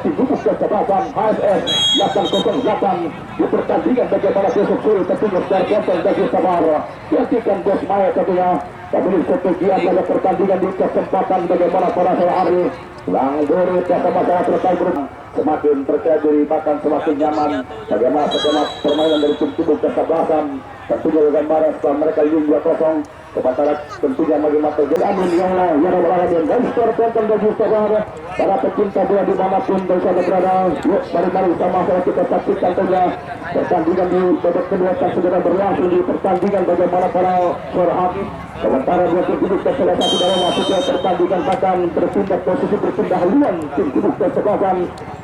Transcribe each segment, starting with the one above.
tim gugus kesebelasan HSS 808 di pertandingan bagaimana besok sore tentunya secara konten bagi Sabar yakinkan Bos Maya tentunya tapi ketegian pada pertandingan di kesempatan bagaimana para sore hari Langgur jasa masalah terkait semakin percaya diri bahkan semakin nyaman bagaimana permainan dari tim tubuh kesebelasan tentunya gambaran setelah mereka leading 2-0 kepada tentunya bagaimana terjadi amin ya Allah ya Rabbal Alamin dan skor penonton bagi saudara para pecinta bola dimanapun berada berada yuk mari sama-sama kita saksikan tentunya pertandingan di babak kedua yang segera berlangsung di pertandingan bagaimana para suara hati sementara dua tim kudus kesebelasan sudah masuk ke pertandingan bahkan berpindah haluan tim kudus kesebelasan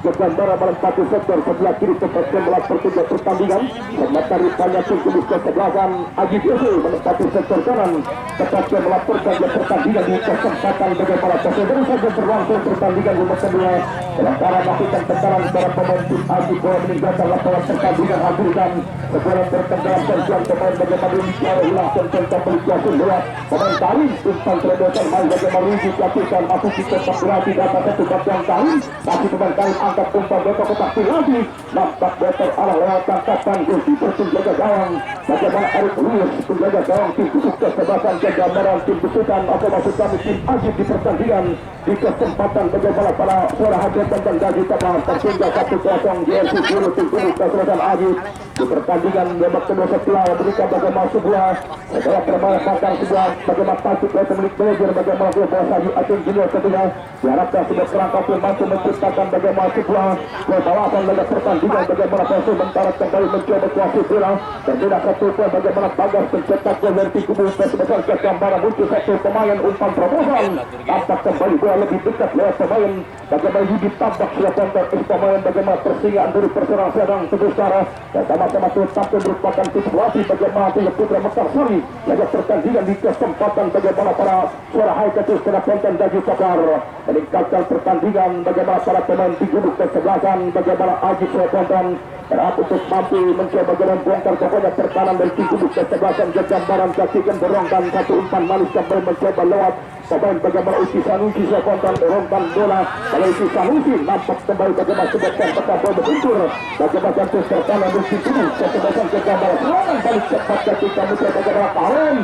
Jogandara menempati sektor sebelah kiri tempat sebelah pertandingan sementara rupanya tim kudus kesebelasan Aji Yosu menempati sektor kanan tepatnya melaporkan pertandingan di kesempatan bagaimana baru saja berlangsung pertandingan nomor kedua sementara melakukan tekanan para pemain tim Aji bola meninggalkan lapangan pertandingan hadirkan sebuah pertandingan terjang pemain bagaimana ulah tentang pelikasi bola pemain Tarim Insan Tredosan main bagaimana Rugi lakukan masuk di tempat berarti data satu bagian Tarim tapi pemain Tarim angkat umpan beto kotak lagi nampak beto arah lewat tangkapan goalkeeper penjaga gawang bagaimana Erik Lewis penjaga gawang tim kudus kesebelasan gambaran tim besutan atau maksud kami tim Ajib di pertandingan di kesempatan bagaimana para suara hajatan dan gaji tabang tertinggal 1-0 JRC Guru tim kudus kesebelasan Ajib di pertandingan babak kedua setelah berikan bagaimana sebuah permainan sebuah bagaimana taktik pemilik manajer bagaimana bola Saji Aceh Junior tentunya diharapkan sudah perangkat mampu menciptakan bagaimana sebuah kebalasan dalam pertandingan bagaimana sementara kembali mencoba kuasai bola berbeda satu poin bagaimana Bagas pencetak gol dari tim kudus kesebelasan gambaran muncul satu pemain umpan terobosan tampak kembali bola lebih dekat lewat pemain bagaimana Yudi tampak sudah kontak pemain bagaimana persingaan dari perserang sedang sebesar dan sama-sama tetap merupakan situasi bagaimana tim Putra Mekarsari laga pertandingan di kesempatan bagaimana para suara high ketus kena konten dari Sabar meningkatkan pertandingan bagaimana para pemain di gugus kesebelasan bagaimana Aji sudah konten untuk mampu mencoba bagaimana bongkar pokoknya pertahanan dari tim kudus kesebelasan gambaran saksikan dorongkan satu umpan manis kembali mencoba lewat pemain bagaimana Uci Sanusi sudah konten dorongkan bola kalau Uci Sanusi nampak kembali bagaimana sebabkan peta bola beruntur bagaimana jantung pertahanan dari tim kudus kesebelasan gambaran serangan balik cepat ketika mencoba bagaimana Tarim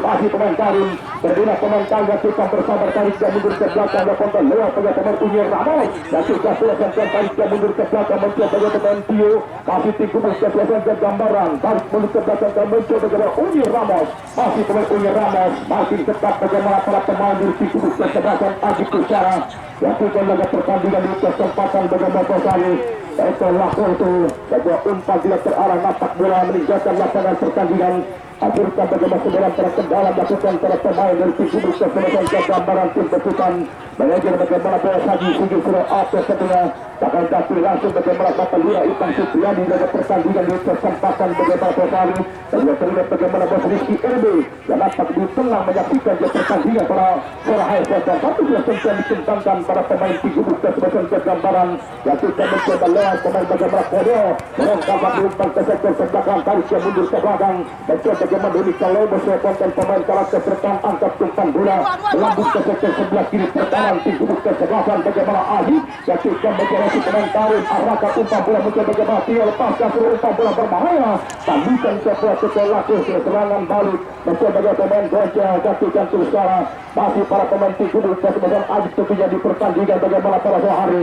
masih pemain Tarim berbeda pemain Tarim ketika bersabar tarik dan mundur ke belakang dan konten lewat pemain Unyir Ramos dan sudah selesai tarik dan mundur ke belakang mencoba bagaimana Tio masih tim kudus kesebelasan gambaran tarik mundur ke belakang dan mencoba bagaimana Unyir Ramos masih pemain Unyir Ramos masih tetap bagaimana para pemain dari tim kudus kesebelasan Aji Kusara lakukan laga pertandingan di kesempatan bagaimana Kosari itu laku itu sebuah umpan tidak terarah nampak bola meninggalkan lapangan pertandingan akhirnya bagaimana sebuah terkendala lakukan para pemain dari tim kudus kesebelasan gambaran tim besutan manajer bagaimana bola Saji Sigil Suruh atas satunya bahkan kaki langsung bagaimana Bapak Lura Ipan Supriyadi dalam pertandingan di kesempatan bagaimana Kosari dan juga terlihat bagaimana Bos Rizky RB yang nampak di tengah menyaksikan di pertandingan para suara high dan satu dua sentuhan dikembangkan para pemain tim kudus kesebelasan gambaran yang tidak mencoba lewat pemain bagaimana Kodo merongkak umpan ke sektor sebelakang tarik yang mundur ke belakang dan coba bagaimana Doni Kalobo konten pemain karakter pertahanan angkat umpan bola melambung ke sektor sebelah kiri pertahanan tim kudus kesebelasan bagaimana Aji yang tidak mencoba si pemain Tarim arahkan umpan bola mencoba bagaimana Tio lepaskan seluruh umpan bola berbahaya tambukan setelah laku serangan balik mencoba bagaimana pemain Gonja jatuh jantung secara masih para pemain tim kudus kesebelasan Aji tentunya di pertandingan bagaimana para hari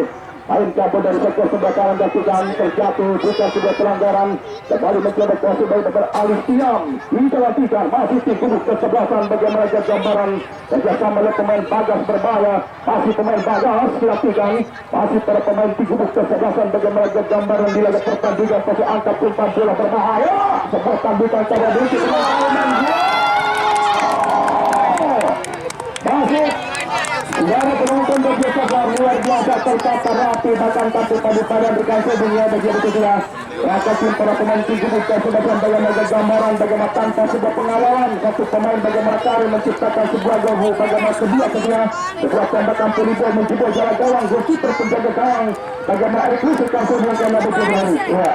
main kabel dari sektor sebelah kanan dan terjatuh bukan sebuah pelanggaran kembali mencoba kuasa baik dengan Alif Tiam dilakukan masih tim kudus kesebelasan bagaimana gambaran kerjasama oleh pemain Bagas berbahaya masih pemain Bagas dilakukan masih para pemain tim kudus kesebelasan bagaimana gambaran di laga pertandingan masih angkat umpan bola berbahaya sebuah tambukan cara berikut masih Dari penonton bagi Sabar luar biasa tertata rapi bahkan tapi pada berkasih dunia bagi begitu rasa tim para pemain tim kudus kesebelasan bagaimana gambaran bagaimana tanpa sebuah pengawalan satu pemain bagaimana Tarim menciptakan sebuah gol bagaimana sebuah tembakan pelibol menjebol jalan gawang goalkeeper penjaga gawang bagaimana Erik Lewis langsung melakukan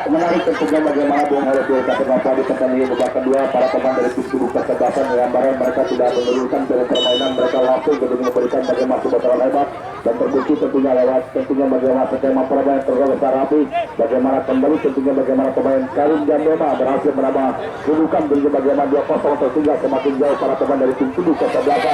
menarik tentunya bagaimana Bung Harus kenapa di pertandingan babak kedua para pemain dari tim kudus kesebelasan gambaran mereka tidak menurunkan dari permainan mereka langsung memberikan bagaimana sebuah lebar sehat dan terbukti tentunya lewat tentunya bagaimana skema permainan tergolong rapi, bagaimana kembali tentunya bagaimana pemain Karim dan Dema berhasil menambah kedudukan dengan bagaimana 2-0 tertinggal semakin jauh para pemain dari tim Kudus ke-8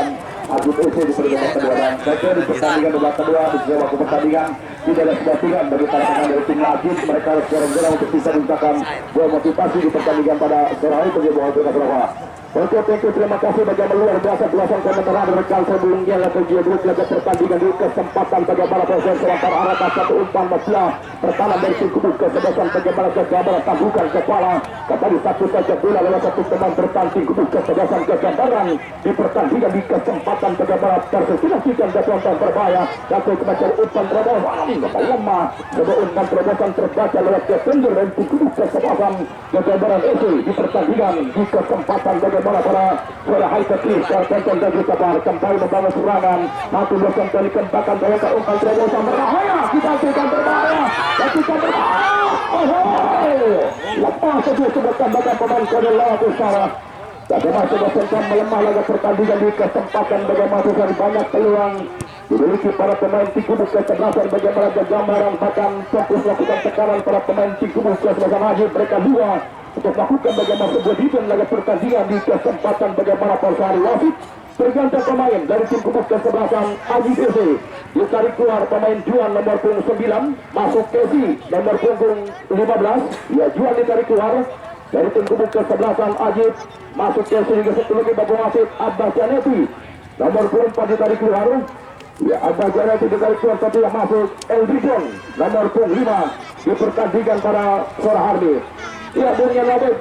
Ajib FC di pertandingan kedua. Dan saya di pertandingan babak kedua di waktu pertandingan tidak ada kebatingan bagi para pemain dari tim Ajib. Mereka harus gerang-gerang untuk bisa menciptakan gol motivasi di pertandingan pada sore hari bagi bola Surabaya. Oke, terima kasih bagi luar biasa belasan komentar rekan sebelumnya level G-Group laga pertandingan di kesempatan bagaimana proses selantar arah satu umpan Masya pertahanan dari tim Kudus kesebelasan bagaimana kegambaran tanggukan kepala kembali satu saja bola lewat satu teman bertanding Kudus kesebelasan kegambaran di pertandingan di kesempatan bagaimana tersesilasikan jadwal berbahaya satu kemacam umpan terobosan lemah sebuah umpan terobosan terbaca lewat defender dari tim Kudus kesebelasan kegambaran itu di pertandingan di kesempatan bagaimana para suara high teknis terpenton dan sabar kembali membangun serangan satu bosan kali kembangkan mereka umpan terobosan berbahaya kita berbahaya dan kita berbahaya lepas saja sebutkan bagian pemain kode lewat usaha bagaimana sebutkan melemah laga pertandingan di kesempatan bagaimana dari banyak peluang dimiliki para pemain tim Kudus kesebelasan bagaimana gambaran bahkan fokus melakukan tekanan para pemain tim Kudus kesebelasan Haji mereka dua untuk melakukan bagaimana sebuah diving laga pertandingan di kesempatan bagaimana Persari wasit tergantung pemain dari tim Kudus kesebelasan Ajib FC ditarik keluar pemain Juan nomor punggung 9 masuk Kesi nomor punggung 15 ya Juan ditarik keluar dari tim Kudus kesebelasan Ajib masuk Kesi hingga satu lagi bagi wasit Abbas Janeti nomor punggung 4 ditarik keluar ya Abbas Janeti ditarik keluar tapi yang masuk Eldrijon nomor punggung 5 di pertandingan pada sore hari. Ya, dunia labet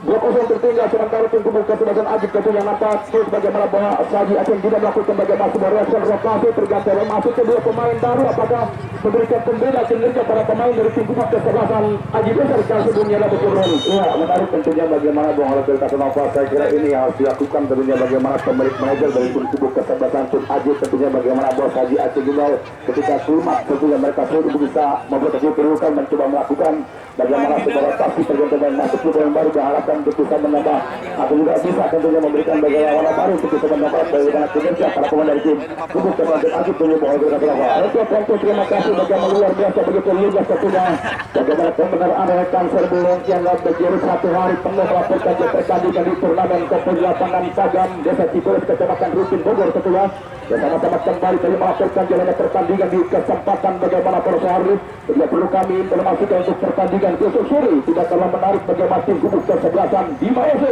2-0 tertinggal sementara tim Kudus kesebelasan Ajib tentunya nampak terus bagaimana bahwa Saji akan tidak melakukan bagaimana sebuah reaksi rotasi tergantung masuk kedua pemain baru apakah memberikan pembeda kinerja para pemain dari tim Kudus kesebelasan Ajib serta sebelumnya labet turun. Ya, menarik tentunya bagaimana Bung Halil Katunova saya kira ini yang harus dilakukan tentunya bagaimana pemilik manajer dari tim Kudus kesebelasan tim Ajib tentunya bagaimana bahwa Saji akan juga ketika kelumak tentunya mereka sudah bisa membuat kedudukan mencoba melakukan bagaimana sebuah rotasi tergantung masuk pemain baru diharapkan untuk bisa menambah atau juga bisa tentunya memberikan bagaimana warna baru untuk bisa menambah bagaimana kinerja para pemain dari tim Kudus kesebelasan Ajib punya Bung Halil Katunova. Oke, terima kasih bagaimana luar biasa begitu luar tentunya bagaimana pembenar ada rekan sebelum yang berjuru satu hari penuh melaporkan pertandingan di turnamen Kopel Lapangan Pagam Desa Cipulis Kecamatan Rutin Bogor tentunya bersama-sama kembali kami melaporkan jalannya pertandingan di kesempatan bagaimana pada hari tidak perlu kami informasikan untuk pertandingan besok sore tidak kalah menarik bagaimana tim Kudus kesebelasan Bima FC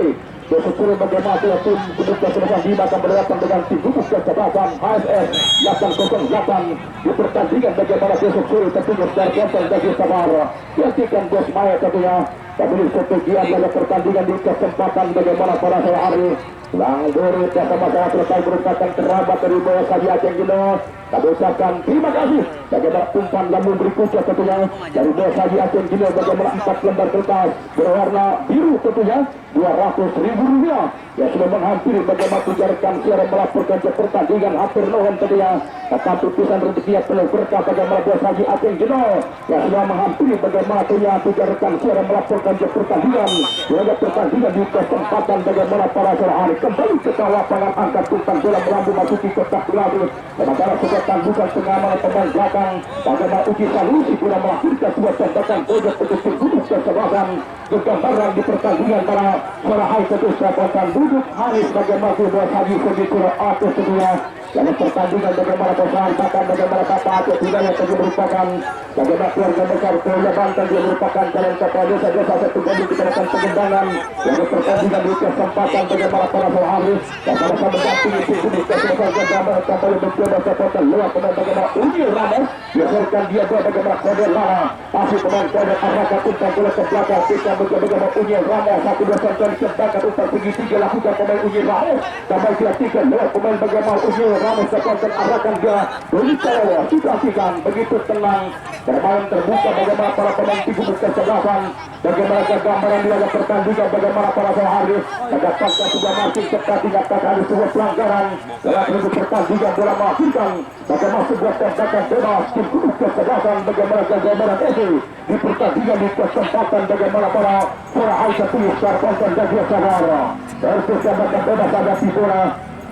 besok sore bagaimana tim Kudus kesebelasan Bima akan berhadapan dengan tim Kudus kesebelasan HSS 808 di pertandingan bagaimana besok sore tentunya secara konten bagi sabar yakinkan Bos Maya tentunya tapi sebagian dalam pertandingan di kesempatan bagaimana pada sore hari Langgur sama-sama selesai merupakan kerabat dari bawah Saji Aceh Gino. Kami ucapkan terima kasih bagaimana umpan lambung berikutnya tentunya dari bawah Saji Aceh Gino bagaimana 4 lembar kertas berwarna biru tentunya Rp200.000 yang sudah menghampiri bagaimana tujarkan siaran melaporkan ke pertandingan hampir nohon tentunya akan tulisan rezekinya penuh berkah bagaimana bawah Saji Aceh Gino yang sudah menghampiri bagaimana tujarkan siaran melaporkan ke pertandingan di kesempatan bagaimana para sore hari kembali ke lapangan angkat umpan bola melambung masuki kotak penalti sementara sebuah tanggukan pengamanan pemain belakang bagaimana Uji Salusi pula melahirkan sebuah tembakan pojok untuk tim Kudus kesebelasan kegambaran di pertandingan para sore hari terus dapatkan duduk Haris bagaimana sebuah Saji segitu atau kedua dalam pertandingan bagaimana persahabatan bagaimana Bapak Aceh Hidayat yang merupakan bagaimana keluarga besar Pulau Banten dia merupakan calon kepala desa satu kali kita lakukan pengembangan yang pertandingan di kesempatan bagaimana para Soharis dan sama-sama mendampingi tim Kudus kesebelasan gambar kembali mencoba sepotan lewat pemain bagaimana Uni Ramos biarkan dia bagaimana kode Lara masih pemain kode arahkan umpan bola ke belakang kita bagaimana Uni Ramos satu dua sampai dikembangkan umpan segitiga lakukan pemain Uni Ramos sampai dilatihkan lewat pemain bagaimana Uni Ramos sepotan arahkan dia beritahu situasikan begitu tenang bermain terbuka bagaimana para pemain tim Kudus kesebelasan bagaimana gambaran di dalam pertandingan bagaimana para Soharis mendapatkan sudah masih cepat dinyatakan ada sebuah pelanggaran dalam bentuk pertandingan bola mengakhirkan bagaimana sebuah tembakan bebas tim Kudus kesebelasan bagaimana gambaran itu di pertandingan di kesempatan bagaimana para Soharis tertulis secara konten dan dia sabar versus tembakan bebas ada Pisora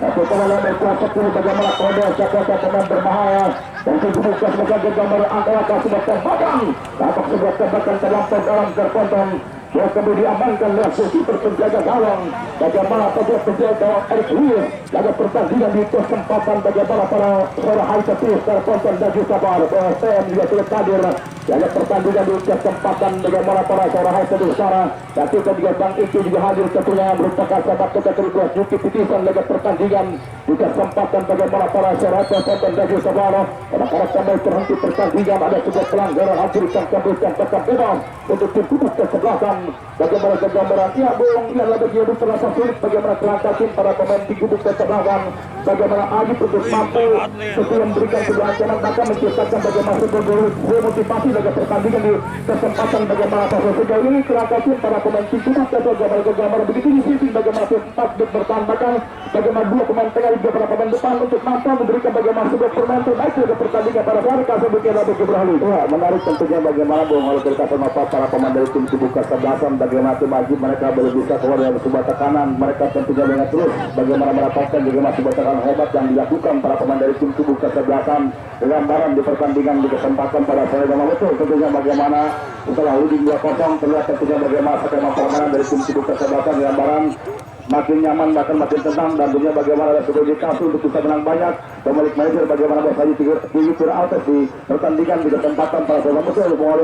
Tapi kalau berkuat 10 bagaimana kode Jakarta pemain berbahaya dan dibuka sebagai gambar angka sebuah tembakan. Dapat sebuah tembakan terlampau dalam terkontrol. Dia kemudian amankan langsung keeper penjaga gawang. Bagaimana sebuah penjaga gawang Eric Lewis. Laga pertandingan di kesempatan bagaimana para seorang high terus terkontrol dan juga sabar. PSM juga sudah hadir. Laga pertandingan di kesempatan bagaimana para seorang high terus Sarah. Dan kita juga Bang Iki juga hadir tentunya merupakan sahabat kita kedua Yuki Titisan laga pertandingan di kesempatan bagaimana para seorang terkontrol dan juga sabar. Karena kami terhenti pertandingan ada sebuah pelanggaran hadirkan kembalikan tetap bebas untuk tim kubus kesebelasan. Bagaimana gambaran ya Bung ia lagi dia terasa sulit bagaimana kelangkaan para pemain tim kubus kesebelasan. Bagaimana Adi untuk mampu sesuai memberikan sebuah ancaman maka menciptakan bagaimana sebuah motivasi laga pertandingan di kesempatan bagaimana sejauh ini kelangkaan para pemain tim kubus kesebelasan gambaran begitu disiplin bagaimana tempat bertahan bahkan bagaimana dua pemain tengah juga para pemain depan untuk mampu memberikan bagaimana sebuah permainan terbaik laga pertandingan pada hari kasebutnya lalu berlalu. Wah, menarik tentunya bagaimana Bung kalau berkata para pemain dari tim kubus kesebelasan bagaimana tim Ajib mereka belum bisa keluar dari sebuah tekanan mereka tentunya dengan terus bagaimana mendapatkan bagaimana sebuah tekanan hebat yang dilakukan para pemain dari tim kubus kesebelasan gambaran di pertandingan di kesempatan pada sore yang betul tentunya bagaimana setelah leading 2-0 terlihat tentunya bagaimana skema permainan dari tim kubus kesebelasan gambaran makin nyaman bahkan makin tenang dan tentunya bagaimana ada sebuah kasus untuk bisa menang banyak pemilik manajer bagaimana bersaing tinggi atas di pertandingan di kesempatan para pemain betul Bung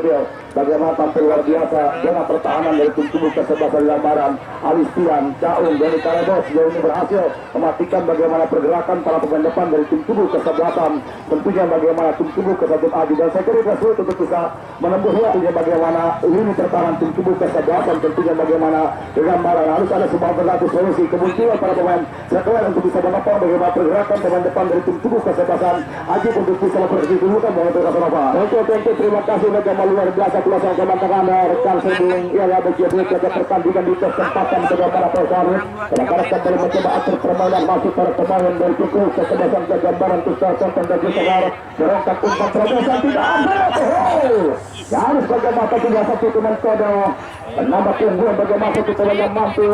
bagaimana tampil luar biasa dengan pertahanan dari tim kubus kesebelasan gambaran Alistian, Caung, Doni Karedos sejauh ini berhasil mematikan bagaimana pergerakan para pemain depan dari tim kubus kesebelasan tentunya bagaimana tim kubus kesebelasan Adi dan saya kira sulit untuk bisa menembus tentunya bagaimana ini pertahanan tim kubus kesebelasan tentunya bagaimana gambaran harus ada sebuah berlaku solusi kemunculan para pemain setelah untuk bisa menopang bagaimana pergerakan pemain depan dari tim kubus kesebelasan Ajib untuk bisa memperhitungkan bahwa berkata apa tentu terima kasih bagaimana luar biasa kulasan komentar anda rekan sebelum ialah bagian jaga pertandingan di kesempatan bagaimana persahabat karena kembali mencoba atur permainan masuk para pemain dari tim kubus kesebelasan ke gambaran Tusar Tonton dan Jusar berontak umpan terobosan tidak ada harus bagaimana tinggal satu teman kode menambah keunggulan bagaimana satu teman yang mampu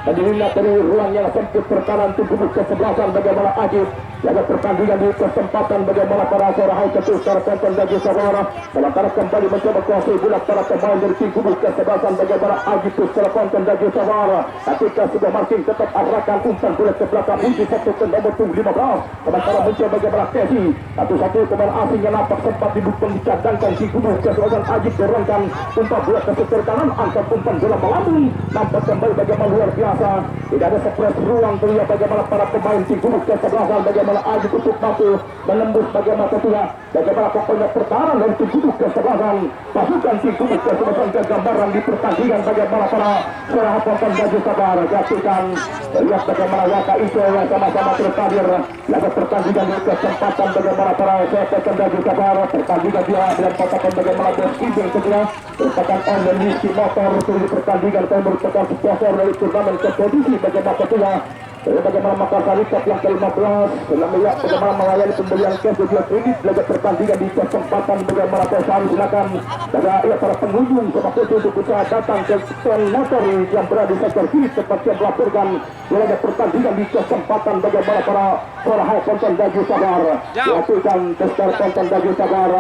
dan dilihat dari ruang yang sempit pertahanan tim kubus kesebelasan bagaimana Ajib laga pertandingan di kesempatan bagaimana para seorang high ketus secara tonton dan juga saudara sementara kembali mencoba kuasai bulat para pemain dari tim kubus kesebelasan bagaimana Ajib secara tonton dan juga saudara ketika sudah marking tetap arahkan umpan bulat ke belakang uji satu ke nomor 15 sementara mencoba bagaimana Kesi satu-satu pemain asing yang nampak sempat didukung dicadangkan tim kubus kesebelasan Ajib dorongkan umpan bulat ke setir kanan angkat umpan bola melambung nampak kembali bagaimana luar biasa tidak ada sepres ruang terlihat bagaimana para pemain tim kubus kesebelasan bagaimana Ajib untuk mampu menembus bagaimana tentunya bagaimana pokoknya pertahanan dari tim kubus kesebelasan pasukan tim kubus kesebelasan ke gambaran di pertandingan bagaimana para seorang penonton baju sabar jatuhkan lihat bagaimana Waka Iso yang sama-sama terhadir laga pertandingan di kesempatan bagaimana para seorang baju sabar pertandingan dia dan pasukan bagaimana Bos Ibing tentunya merupakan online misi motor untuk di pertandingan dan merupakan sponsor dari turnamen kompetisi bagaimana tentunya bagaimana Makassar Cup yang ke-15 dalam melihat bagaimana melayani pembelian cash juga kredit laga pertandingan di kesempatan bagaimana perusahaan silakan pada para pengunjung seperti itu untuk bisa datang ke stand motor yang berada di sektor kiri seperti yang melaporkan laga pertandingan di kesempatan bagaimana para high tonton baju sabar dilakukan tester tonton baju sabar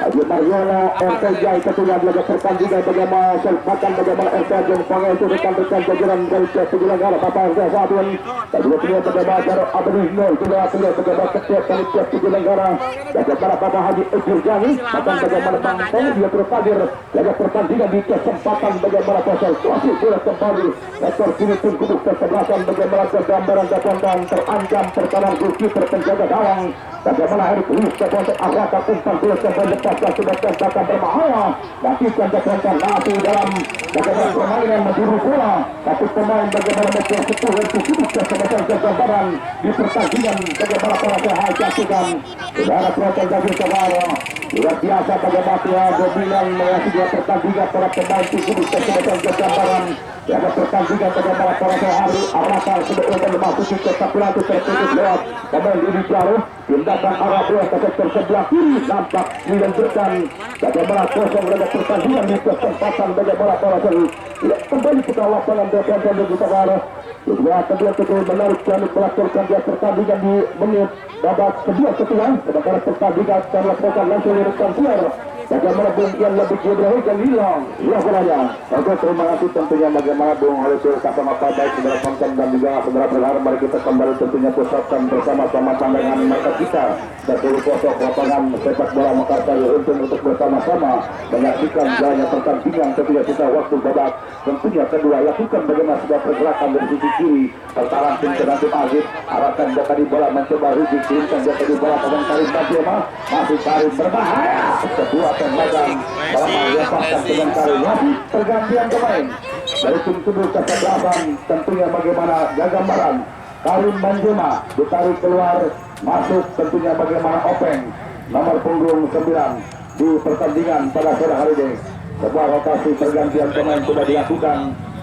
Haji Mariono RTJ ketua laga pertandingan bagaimana selfatan bagaimana RTJ panggil itu rekan-rekan jajaran dari penyelenggara Bapak RT Sadun dan juga punya pejabat Abdul Nur juga punya pejabat ketua panitia penyelenggara bagaimana Bapak Haji Ejurjani akan bagaimana Bang Tony dia terhadir laga pertandingan di kesempatan bagaimana pasal kuasi bola kembali ekor kiri tim kubus kesebelasan bagaimana gambaran dakwaan terancam pertahanan goalkeeper penjaga gawang bagaimana Eric Lewis untuk arahkan umpan bola kembali lepaskan sudah tembakan berbahaya lakukan dakwaan masih dalam bagaimana permainan menjuru bola tapi pemain bagaimana mencoba sepuluh tim kubus kesebelasan gambaran di pertandingan bagaimana para sehat jatuhkan udara penonton dari saudara Luar biasa bagaimana dominan mengasih pertandingan para pemain Kudus kesempatan kegambaran. Ada pertandingan bagaimana para sehari arahkan sebetulnya memasuki kotak penalti terputus lewat pemain ini jauh. Tindakan arah bola ke sektor sebelah kiri nampak dilanjutkan bagaimana kosong pada pertandingan di kesempatan bagaimana para sehari. Kembali kita lapangan defense dan kita arah. Kedua kedua menarik dan melakukan dia pertandingan di menit babak kedua setelah sementara pertandingan akan dilakukan langsung di depan keluar. Bagaimana Bung Ian lebih Ibrahim dan hilang bolanya. Oke, terima kasih tentunya bagaimana Bung Haris sama Pak baik saudara penonton dan juga saudara berharap mari kita kembali tentunya pusatkan bersama-sama pandangan mata kita dari posok lapangan sepak bola Makassar untuk bersama-sama menyaksikan jalannya pertandingan tentunya kita waktu babak tentunya kedua lakukan bagaimana sebuah pergerakan dari sisi kiri pertahanan tim Kedantim Aziz arahkan di bola mencoba Rizik kirimkan di bola pemain Karim Badiema masih Karim berbahaya kedua tembakan bola lepaskan dengan Karim masih pergantian pemain dari tim Kudus kesebelasan tentunya bagaimana gambaran Karim Badiema ditarik keluar masuk tentunya bagaimana Openg nomor punggung 9 di pertandingan pada sore hari ini. Sebuah rotasi pergantian pemain sudah dilakukan.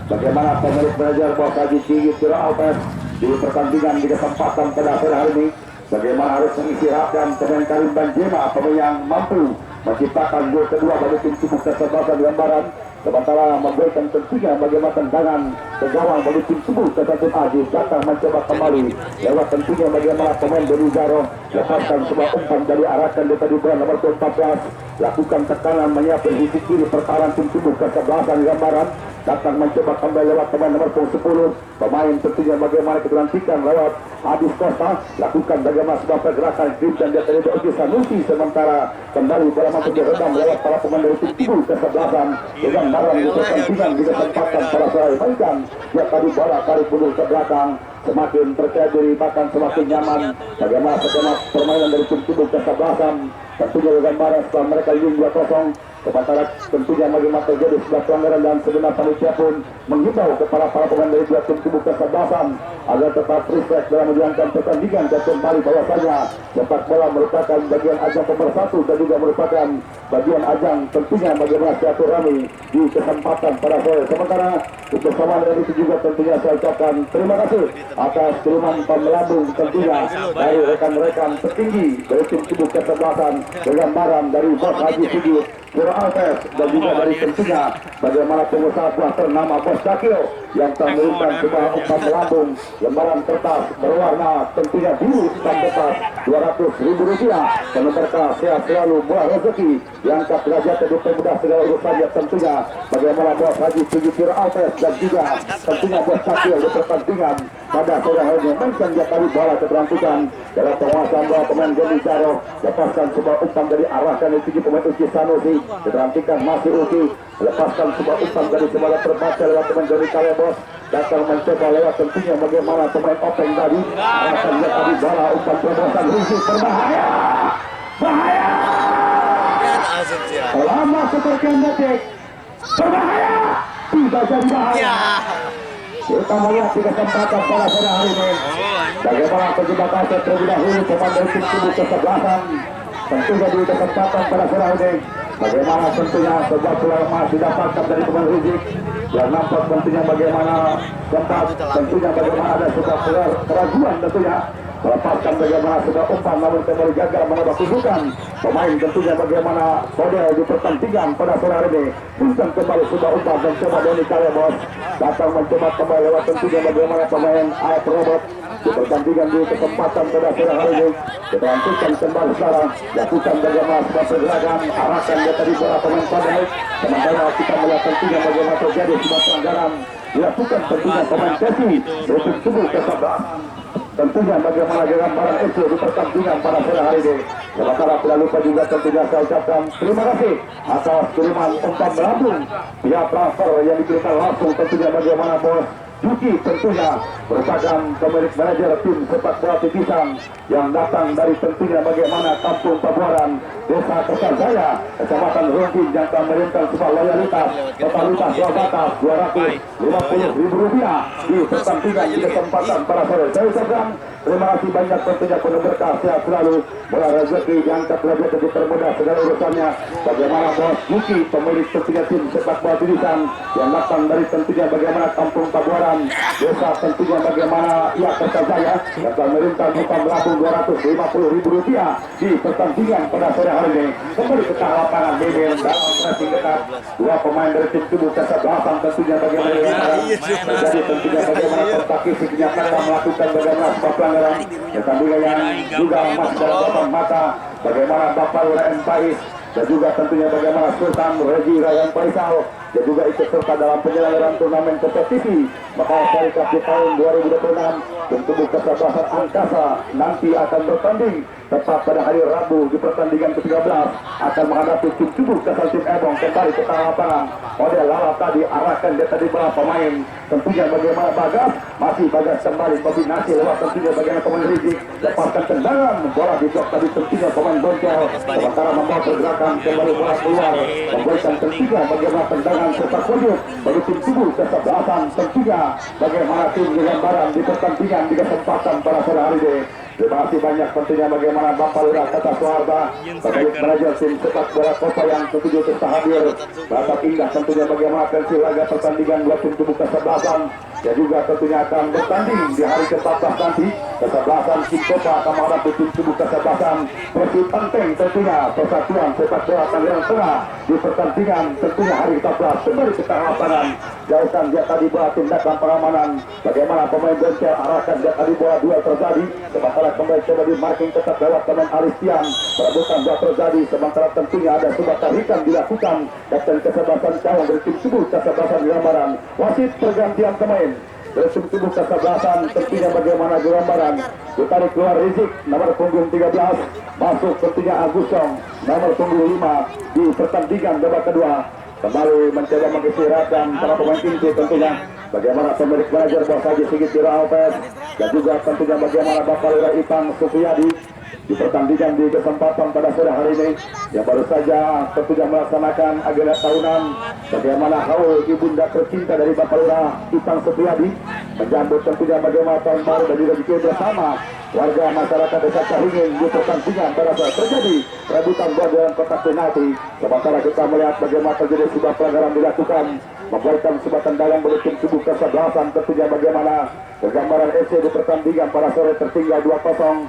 Bagaimana pemilik manajer Bos Haji Sigit Alves di pertandingan di kesempatan pada sore hari ini. Bagaimana harus mengistirahatkan pemain Karim Badiema, pemain yang mampu menciptakan gol kedua bagi tim Kudus kesebelasan gambaran. Sementara memberikan tentunya bagaimana tendangan ke gawang bagi tim Kudus Kedantim Aziz datang mencoba kembali lewat tentunya bagaimana pemain Doni Zaro lepaskan sebuah umpan dari arahkan dari bola nomor 14 lakukan tekanan menyiapkan sisi kiri pertahanan tim Kudus kesebelasan gambaran datang mencoba kembali lewat pemain nomor 10 pemain tentunya bagaimana kita nantikan lewat Adis Costa lakukan bagaimana sebuah pergerakan grip dan dia tadi Oki Sanusi sementara kembali bola mampu diredam lewat para pemain dari tim Kudus kesebelasan dengan barang di pertandingan di kesempatan para sore mainkan dia tadi bola tarik mundur ke belakang semakin percaya diri bahkan semakin nyaman bagaimana permainan dari tim Kudus kesebelasan tentunya gambaran setelah mereka leading 2-0 sementara tentunya bagaimana terjadi sebuah pelanggaran dan sebenarnya panitia pun menghimbau kepada para pemain dari dua tim Kudus kesebelasan agar tetap refresh dalam menjalankan pertandingan dan kembali bahwasanya sepak bola merupakan bagian ajang pemersatu dan juga merupakan bagian ajang tentunya bagaimana silaturahmi di kesempatan pada sore. Sementara bersama dengan itu juga tentunya saya ucapkan terima kasih atas kiriman pemelambung tentunya dari rekan-rekan tertinggi dari tim Kudus kesebelasan dengan barang dari Bos Haji Sigit Alves dan juga dari tentunya bagaimana pengusaha buah ternama Bos Cakil yang telah memberikan sebuah umpan melambung lembaran kertas berwarna tentunya biru hitam kertas Rp200.000 dan mereka sehat selalu buah rezeki diangkat derajat hidup mudah segala urusannya tentunya bagaimana Bos Haji Sigit Alves dan juga tentunya Bos Cakil di pertandingan pada sore hari ini mainkan dia kali bola keberangkutan dalam penguasaan bola pemain Doni Zaro lepaskan sebuah umpan dari arahkan dari segi pemain Uki Sanusi diperhatikan masih Uki lepaskan sebuah umpan dari sebelah terbaca lewat pemain Doni Kalebos datang mencoba lewat tentunya bagaimana pemain Openg tadi arahkan dia tadi bola umpan terobosan Rizik berbahaya bahaya selama sepersekian detik berbahaya tidak jadi bahaya kita melihat di kesempatan pada sore hari ini bagaimana perjalanan terlebih dahulu pemain dari tim Kudus kesebelasan tentunya di kesempatan pada sore hari ini bagaimana tentunya sebuah bola masih didapatkan dari pemain Rizik yang nampak tentunya bagaimana sempat tentunya bagaimana ada sebuah keraguan tentunya melepaskan bagaimana sebuah umpan namun kembali gagal menambah kedudukan pemain tentunya bagaimana kode di pertandingan pada sore hari ini bukan kembali sebuah umpan dan coba Doni Kalebos datang mencoba kembali lewat tentunya bagaimana pemain AF Robot di pertandingan di kesempatan pada sore hari ini kita lanjutkan kembali sekarang lakukan bagaimana sebuah pergerakan arahkan dia tadi bola pemain Padai sementara kita melihat tentunya bagaimana terjadi sebuah pelanggaran dilakukan tentunya pemain Tesi untuk tubuh kesebelasan tentunya bagaimana gambaran itu di pertandingan pada sore hari ini. Sementara tidak lupa juga tentunya saya ucapkan terima kasih atas kiriman umpan melambung pihak transfer yang diberikan langsung tentunya bagaimana Bos Yuki tentunya merupakan pemilik manajer tim sepak bola Pisang yang datang dari tentunya bagaimana Kampung Pabuaran Desa Kertajaya Kecamatan Rungkin yang telah memberikan sebuah loyalitas totalitas batas Rp250.000 di pertandingan di kesempatan para sore. Saya ucapkan Terima kasih banyak tentunya penuh berkah, sehat selalu, bola rezeki diangkat derajat lebih termudah segala urusannya. Bagaimana Bos Yuki, pemilik tentunya tim sepak bola Tirisan yang datang dari tentunya bagaimana Kampung Pabuaran, desa tentunya bagaimana ia Kertajaya yang telah merintah upah melambung Rp250.000 di pertandingan pada sore hari ini. Kembali ke tengah lapangan Bebel dalam pressing ketat, dua pemain dari tim tubuh kesebelasan tentunya bagaimana jadi tentunya bagaimana Pertaki dinyatakan melakukan bagaimana sebuah pelanggaran pertandingan yang juga masih dalam papan mata bagaimana Bapak Lura M. Pais dan juga tentunya bagaimana Sultan Regi Rayyan Faisal dan juga ikut serta dalam penyelenggaraan turnamen kompetisi Makassar Seri Cup di tahun 2026 dan tubuh kesebelasan Angkasa nanti akan bertanding tepat pada hari Rabu di pertandingan ke-13 akan menghadapi tim tubuh kesal tim Ebong. Kembali ke tengah lapangan model Lala tadi arahkan dia tadi bola pemain tentunya bagaimana Bagas masih Bagas kembali kombinasi lewat tentunya bagaimana pemain Rizik lepaskan tendangan bola di blok tadi tentunya pemain Boncel sementara membawa pergerakan kembali bola keluar memberikan tentunya bagaimana tendangan serta pojok bagi tim tubuh kesebelasan tentunya bagaimana tim Gambaran di pertandingan di kesempatan pada sore hari ini. Terima kasih banyak tentunya bagaimana Bapak Lurah Kata Suharta pemilik manajer tim sepak bola Kota yang tentunya telah hadir. Bapak Indah tentunya bagaimana tensi laga pertandingan dua tim tubuh kesebelasan dan juga tentunya akan bertanding di hari ke-14 nanti kesebelasan tim Kota akan menghadapi tim tubuh kesebelasan Persib Anteng tentunya Persatuan Sepak Bola Tangerang Tengah di pertandingan tentunya hari ke-14 kembali ke tengah lapangan jauhkan dia tadi bola tindakan pengamanan bagaimana pemain Boncel arahkan dia tadi bola duel terjadi sementara kembali coba di marking tetap lewat pemain Aristian perebutan bola terjadi sementara tentunya ada sebuah tarikan dilakukan kapten kesebelasan calon dari tim tubuh kesebelasan Gambaran wasit pergantian pemain dari tim tubuh kesebelasan tentunya bagaimana Gambaran ditarik keluar Rizik nomor punggung 13 masuk tentunya Agusong nomor punggung 5 di pertandingan babak kedua kembali mencoba mengistirahatkan para pemain inti tentunya bagaimana pemilik manajer Bos Haji Sigit Tira Alpes dan juga tentunya bagaimana Bapak Lurah Ipang Sufiyadi di pertandingan di kesempatan pada sore hari ini yang baru saja tentunya melaksanakan agenda tahunan bagaimana haul ibunda tercinta dari Bapak Lurah Ipang Sufiyadi menjambut tentunya bagaimana tahun baru dan juga zikir bersama warga masyarakat desa Cahingin di pertandingan pada saat terjadi rebutan bola dalam kotak penalti sementara kita melihat bagaimana terjadi sebuah pelanggaran dilakukan membuatkan sebuah tendangan bagi tim tubuh kesebelasan tentunya bagaimana Gambaran FC di pertandingan pada sore tertinggal 2-0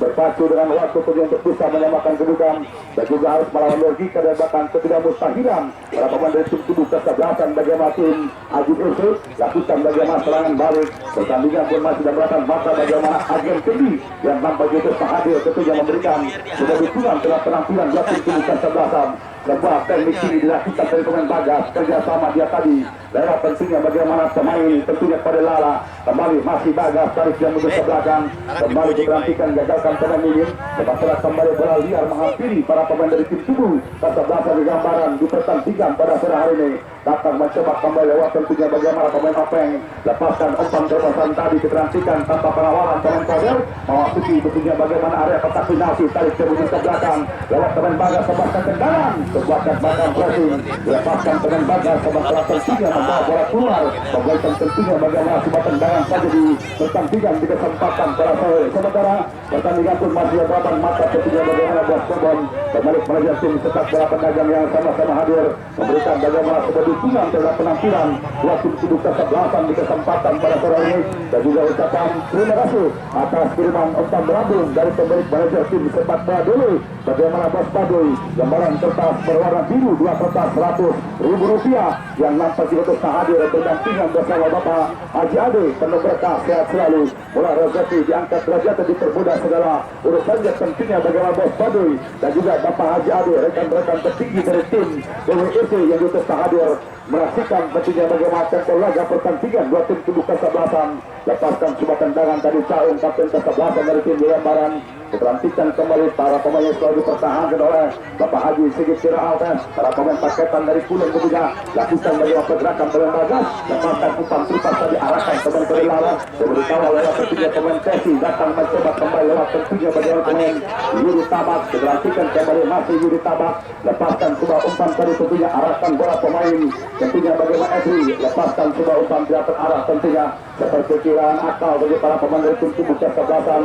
berpacu dengan waktu untuk bisa menyamakan kedudukan dan juga harus melawan logika dan bahkan ketidakmustahilan para pemain dari tim tubuh kesebelasan bagaimana tim Aji FC lakukan bagaimana serangan balik pertandingan pun masih dalam belakang mata bagaimana agen kendi yang nampaknya itu hadir tentunya memberikan juga dukungan terhadap penampilan dua tim tubuh kesebelasan sebuah teknik ini dilakukan dari pemain Bagas kerjasama dia tadi lewat tentunya bagaimana pemain tentunya pada Lala kembali masih Bagas tarik yang mundur ke belakang kembali diberhentikan gagalkan pemain ini setelah kembali bola liar menghampiri para pemain dari tim tubuh kesebelasan Gambaran di pertandingan pada sore hari ini datang mencoba kembali lewat tentunya bagaimana pemain Apeng lepaskan umpan terobosan tadi diberhentikan tanpa pengawalan pemain Kodel memasuki tentunya bagaimana area kotak penalti tarik ke mundur ke belakang lewat pemain Bagas lepaskan tendangan kekuatan belakang pressing dilepaskan pemain Bagas sementara tentunya membawa bola keluar membuatkan tentunya bagaimana sebuah tendangan saja di pertandingan di kesempatan pada sore sementara pertandingan pun masih berlapan mata tentunya bagaimana Bos Kobon pemilik manajer tim sepak bola pedagang yang sama-sama hadir memberikan bagaimana sebuah dukungan terhadap penampilan dua tim tubuh kesebelasan di kesempatan pada sore ini dan juga ucapan terima kasih atas kiriman umpan berambung dari pemilik manajer tim sepak bola dulu bagaimana Bos Baduy Gambaran kertas berwarna biru 2 kertas Rp100.000 yang nampak juga terus hadir berdampingan bersama Bapak Haji Ade penuh berkah sehat selalu bola rezeki diangkat derajat dipermudah segala urusannya tentunya bagaimana Bos Baduy dan juga Bapak Haji Ade rekan-rekan tertinggi dari tim WWC yang juga terus hadir menyaksikan tentunya bagaimana tempo laga pertandingan dua tim tubuh kesebelasan lepaskan sebuah tendangan tadi Caung kapten kesebelasan dari tim Gambaran Dilantikkan kembali para pemain yang selalu dipertahankan oleh Bapak Haji Sigit Siraal. Para pemain paketan dari Kulon tentunya lakukan bagaimana pergerakan berlembagas, lepaskan umpan tripas tadi arahkan kembali ke lawan. Diberitahu oleh ketiga pemain Tesi datang mencoba kembali lewat tentunya bagaimana pemain Yuri Tabak. Dilantikkan kembali masih Yuri Tabak, lepaskan sebuah umpan tadi tentunya arahkan bola pemain tentunya bagaimana Edri, lepaskan sebuah umpan tidak terarah tentunya seperti kiraan akal bagi para pemain dari tim tubuh kesebelasan.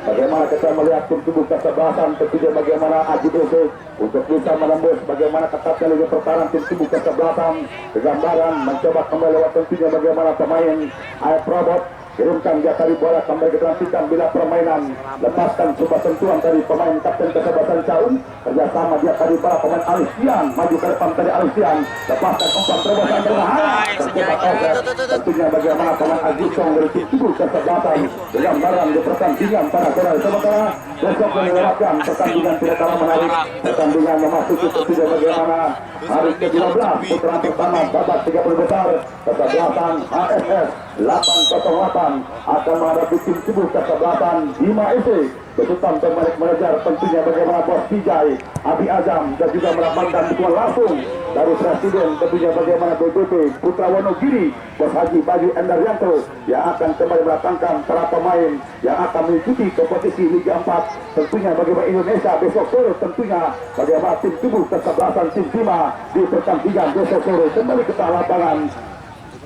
Bagaimana kita melihat tim tubuh kesebelasan tentunya bagaimana Aji DC untuk bisa menembus bagaimana ketatnya lagi pertahanan tim tubuh kesebelasan. Kegambaran mencoba kembali lewat tentunya bagaimana pemain Air Robot kirimkan dia tadi bola kembali ditransisikan bila permainan, lepaskan sebuah sentuhan dari pemain kapten kesebelasan Caun, kerjasama dia tadi para pemain Alisian maju ke depan tadi Alisian, lepaskan umpan terobosan berbahaya tercoba offset. Tentunya bagaimana pemain Agusong dari tim tubuh kesebelasan gambaran di pertandingan para saudara. Sementara besok melewatkan pertandingan tidak kalah menarik, pertandingan memasuki tentunya bagaimana hari ke-12 putaran pertama babak 30 besar kesebelasan ASS 808 akan menghadapi tim tubuh kesebelasan Bima SC. Besutan pemilik manajer tentunya bagaimana Bos Vijay, Abi Azam dan juga mendapatkan dukungan langsung dari Presiden tentunya bagaimana BBP Putra Wonogiri Bos Haji Baju Endaryanto yang akan kembali mendatangkan para pemain yang akan mengikuti kompetisi Liga 4 tentunya bagaimana Indonesia besok sore, tentunya bagaimana tim tubuh kesebelasan tim Bima di pertandingan besok sore. Kembali ke lapangan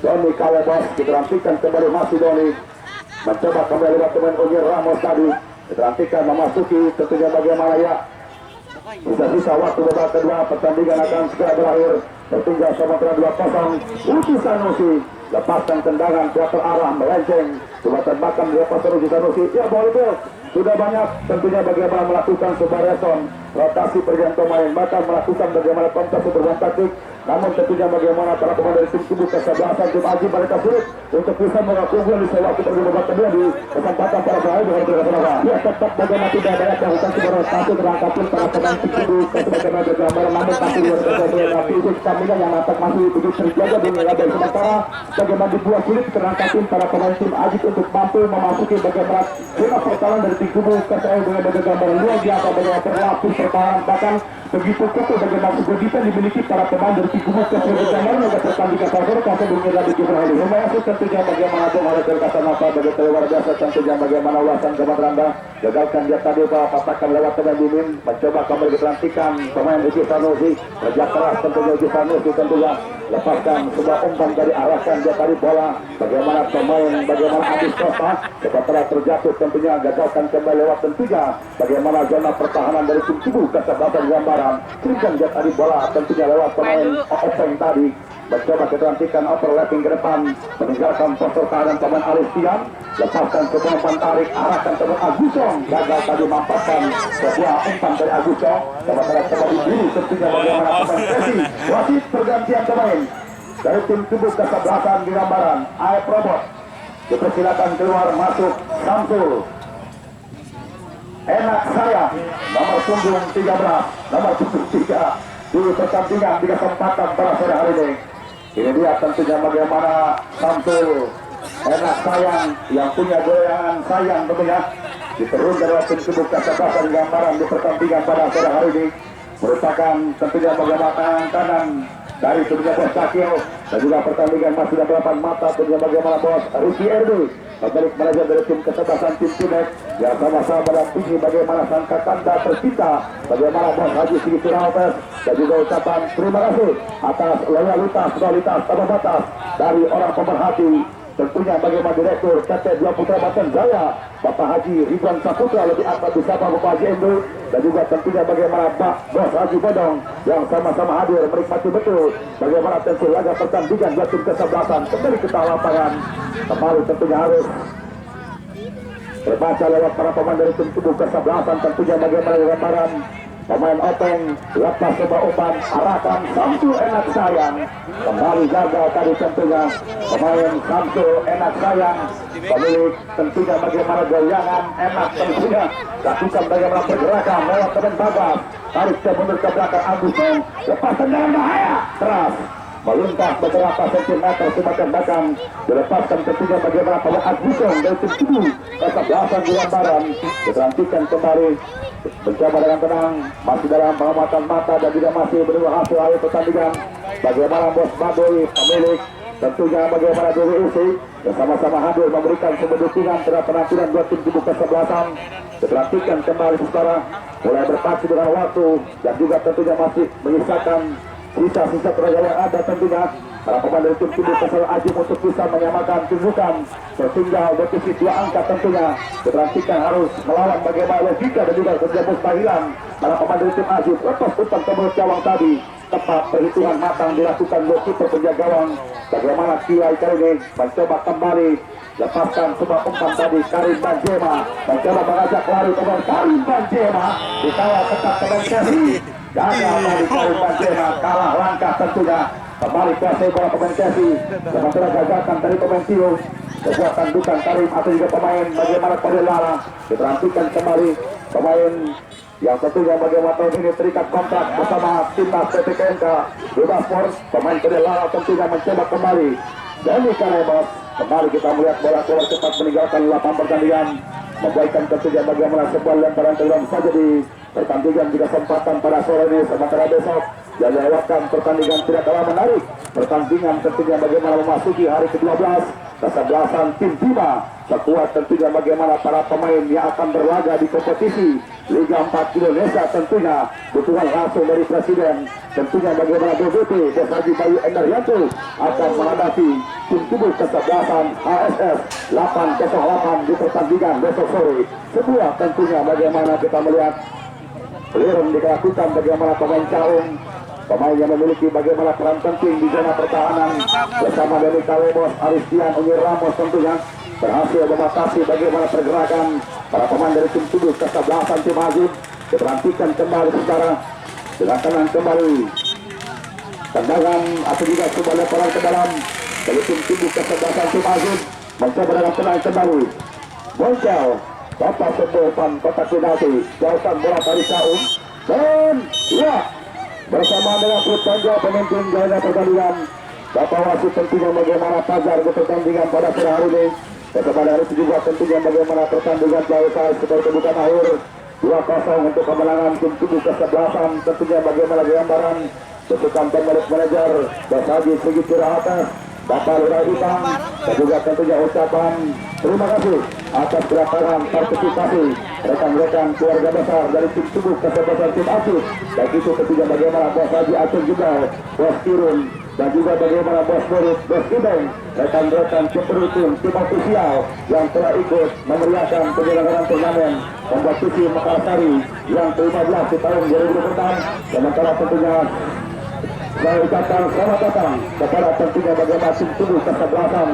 Doni Kalebos diterantikan kembali masih Doni mencoba kembali lewat teman Onyir Ramos tadi diterantikan memasuki tentunya bagaimana ya sisa-sisa waktu babak kedua pertandingan akan segera berakhir. Tertinggal sementara 2-0 Uci Sanusi lepaskan tendangan tidak terarah melenceng coba tembakan dilepaskan Uci Sanusi. Ya boleh sudah banyak tentunya bagaimana melakukan sebuah respon rotasi pergantian pemain, bahkan melakukan bagaimana kontras berbuat taktik. Namun tentunya bagaimana para pemain dari tim tubuh kesebelasan tim Aji mereka sulit untuk bisa melakukan di waktu babak kedua di kesempatan para pemain dengan berkata-kata. Ya tetap bagaimana tidak banyak melakukan sebuah rotasi terangkapin para pemain tim tubuh kesebelasan bergambar, namun pasti tapi itu stamina yang nampak masih begitu terjaga di label. Sementara bagaimana dibuat sulit terangkapin para pemain tim Aji untuk mampu memasuki bagaimana zona pertahanan dari tim tubuh kesebelasan dengan bergambar luar biasa bagaimana perlapis pertahanan, bahkan begitu kokoh bagaimana sebuah defense dimiliki para pemain dari tim tubuh kesebelasan yang pertandingan pasar kasih dunia di Kiprah ini. Memang tentunya bagaimana itu harus terkesan apa begitu luar biasa tentunya bagaimana ulasan kemat Randa gagalkan dia tadi patahkan lewat tengah dimin mencoba kembali diperantikan pemain Uci Sanusi kerja keras tentunya Uci Sanusi tentunya lepaskan sebuah umpan dari arahkan dia tadi bola bagaimana pemain bagaimana Abis Costa setelah terjatuh tentunya gagalkan kembali lewat tentunya bagaimana zona pertahanan dari tim tubuh kesebelasan gambaran kirimkan dia tadi bola tentunya lewat pemain Openg tadi mencoba keterantikan overlapping ke depan meninggalkan pos pertahanan pemain Alisian lepaskan sebuah umpan tarik arahkan ke Agusong gagal tadi mampatkan sebuah umpan dari Agusong sementara kembali diri tentunya bagaimana pemain Tesi wasit pergantian pemain dari tim tubuh kesebelasan di gambaran AF Robot dipersilakan keluar masuk Samsul Enak Saya nomor punggung 13 nomor 73 di pertandingan di kesempatan pada sore hari ini. Ini dia tentunya bagaimana Samsul Enak Sayang yang punya goyangan sayang tentunya diturun dari tim tubuh kesebelasan gambaran di pertandingan pada sore hari ini merupakan tentunya bagaimana tangan kanan dari tentunya Bos Cakil dan juga pertandingan masih dalam 8 mata tentunya bagaimana Bos Ricky Erdi pemilik manajer dari tim kesebelasan tim Tunek yang sama-sama berdampingi bagaimana sangka tanda tercipta bagaimana Bos Haji Sigit Siraopes dan juga ucapan terima kasih atas loyalitas tanpa batas dari orang pemerhati tentunya bagaimana Direktur PT Dua Putra Banten Jaya Bapak Haji Ridwan Saputra lebih akrab disapa Bapak Haji Endo dan juga tentunya bagaimana Pak Bos Haji Bodong yang sama-sama hadir menikmati betul bagaimana tentu laga pertandingan dua tim kesebelasan kembali ke lapangan kembali tentunya harus terbaca lewat para pemain dari tim tubuh kesebelasan tentunya bagaimana gambaran pemain Openg lepas sebuah umpan arahkan Samsul Enak Sayang kembali gagal tadi tentunya pemain Samsul Enak Sayang pemilik tentunya bagaimana goyangan enak tentunya lakukan bagaimana pergerakan lewat teman Bagas tarik ke mundur ke belakang Agusong lepas tendangan bahaya keras melintang beberapa sentimeter sebagian belakang, dilepaskan tentunya bagaimana pada Agusong dari tim tubuh kesebelasan di Lambaran, diperhentikan kembali mencoba dengan tenang, masih dalam pengamatan mata dan juga masih menunggu hasil akhir pertandingan. Bagaimana Bos Badoy pemilik tentunya bagaimana DWUC bersama-sama hadir memberikan sebuah dukungan terhadap penampilan dua tim tubuh kesebelasan. Diperhatikan kembali secara mulai berpacu dengan waktu dan juga tentunya masih menyisakan sisa-sisa tenaga yang ada tentunya para pemain dari tim tubuh Persela Ajim untuk bisa menyamakan tunjukkan tertinggal defisit 2 angka tentunya. Diperhatikan harus melawan bagaimana logika dan juga kerja mustahilan para pemain dari tim Ajim lepas utang ke mulut gawang tadi. Tepat perhitungan matang dilakukan goalkeeper penjaga gawang. Bagaimana Kiai kali ini mencoba kembali lepaskan sebuah umpan tadi. Karim Benzema mencoba mengajak lari pemain Karim Benzema dikawal ketat pemain Chelsea. Gagal tadi Karim Benzema, kalah langkah tentunya. Kembali kuasai bola pemain Chelsea. Sementara gagalkan dari pemain Tio. Sebuah tandukan Karim atau juga pemain bagaimana pada Lara. Diperhatikan kembali pemain yang tentunya bagaimana tahun ini terikat kontrak bersama timnas PTKMK Bebas pemain pada Lara tentunya mencoba kembali. Dani Kalebos kembali kita melihat bola keluar cepat meninggalkan lapangan pertandingan. Membuatkan tentunya bagaimana sebuah lemparan terbang saja di pertandingan juga kesempatan pada sore ini. Sementara besok dan lewatkan pertandingan tidak kalah menarik. Pertandingan tentunya bagaimana memasuki hari ke-12 kesebelasan tim Bima sekuat tentunya bagaimana para pemain yang akan berlaga di kompetisi Liga 4 Indonesia tentunya dukungan langsung dari Presiden. Tentunya bagaimana BVP Bos Haji Bayu Endaryanto akan menghadapi tim tubuh kesebelasan HSS 808 di pertandingan besok sore. Sebuah tentunya bagaimana kita melihat Lirum dilakukan bagaimana pemain Caung, pemain yang memiliki bagaimana peran penting di zona pertahanan bersama Dani Kalebos, Aristian, Unir Ramos tentunya berhasil membatasi bagaimana pergerakan para pemain dari tim tubuh kesebelasan tim Azim. Diperhatikan kembali secara dengan tenang kembali tendangan atau juga sebuah lemparan ke dalam dari tim tubuh kesebelasan tim Azim mencoba dengan tenang kembali Boncel Bapak Sedopan kotak penalti jauhkan bola dari Saung dan ya bersama dengan Putra pemimpin jalannya pertandingan Bapak wasit tentunya bagaimana pagar ke pertandingan pada sore hari ini. Bersama dari itu juga tentunya bagaimana pertandingan selesai seperti bukan akhir 2-0 untuk kemenangan tim tubuh kesebelasan. Tentunya bagaimana gambaran kesukaan pemilik manajer Basaji Segi Cirahatas Bapak Lurah Hitam dan juga tentunya ucapan terima kasih atas kedatangan partisipasi rekan-rekan keluarga besar dari tim tubuh kesebelasan tim Asus. Baik itu tentunya bagaimana Bos Haji Acung juga Bos Kirun dan juga bagaimana Bos Boris, Bos Ibeng, rekan-rekan keperutin tim ofisial yang telah ikut memeriahkan penyelenggaraan turnamen kompetisi Mekarsari yang ke-15 di tahun 2026. Sementara tentunya saya ucapkan selamat datang kepada tentunya bagaimana tim tubuh kesebelasan